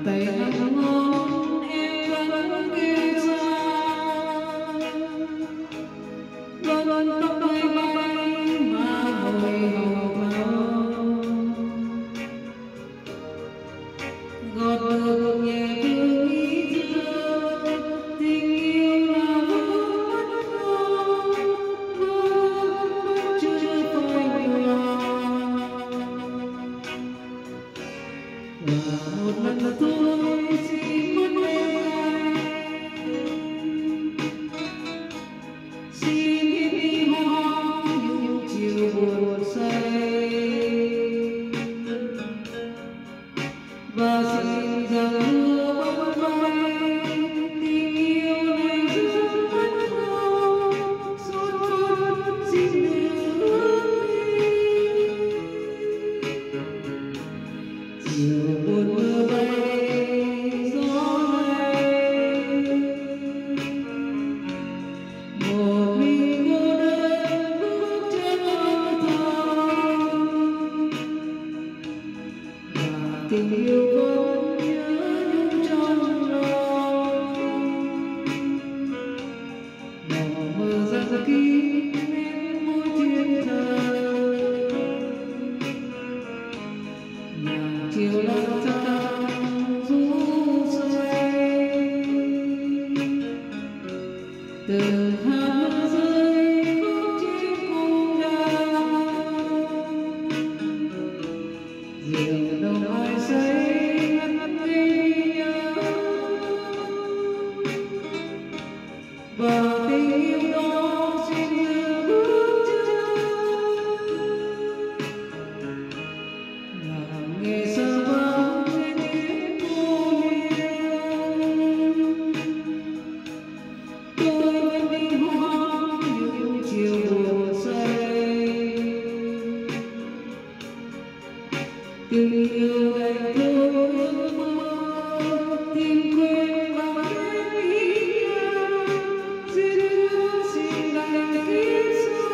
tay nắng ngón em vẫn kia xa, vẫn tóc bay bay mà hồi hộp gọt được nhẹ thương ý thương tình yêu là vẫn chưa phai nhòa. Và một lần tôi xin mất em, xin hít đi hoa những chiều buồn say, và xin rằng mưa bóng bay tình yêu này rất mất ngô suốt xin nước chiều buồn mưa bay gió lay, một mình cô đơn bước chân âm thầm, và tình yêu vẫn nhớ nhung trong lòng. Màu mơ dần kín nên môi thiên thần, nhạc chiều lang thang du say, từng hạt mưa rơi khóc trên cung đàn, rượu nồng ai say ngất ngây nhớ, và tình yêu đó xin dừng bước chân, lặng nghe xa vắng nghe tiếng cô liêu. Tôi vẫn đi hoang những chiều buồn say, tình yêu dành tôi ước mơ tìm quên bằng em ý nhớ, xin đành kiếp sau.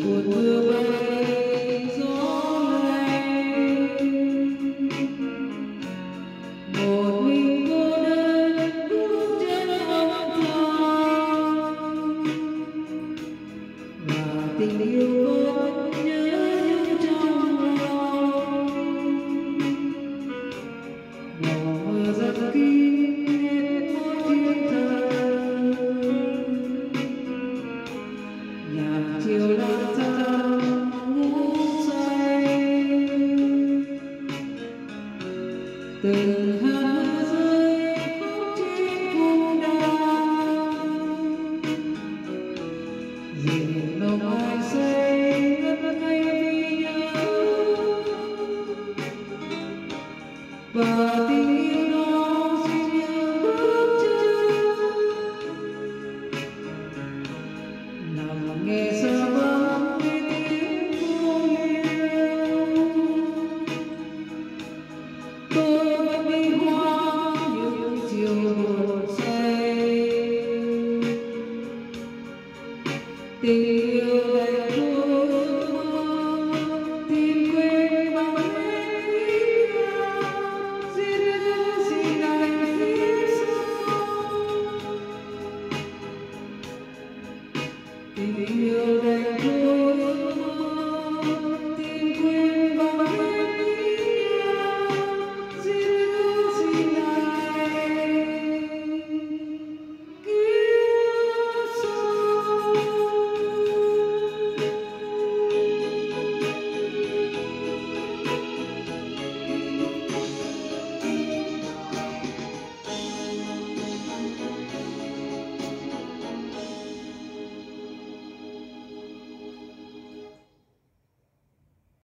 Buồn mưa bay gió lay, một mình cô đơn bước chân âm thầm, và tình yêu vẫn nhớ nhung trong lòng. Màu mưa dần kín hết môi thiên thần, nhạc chiều lang thang ngủ say, từng hạt mưa rơi khóc trên cung đàn, rượu nồng ai say ngất ngây vì nhớ, và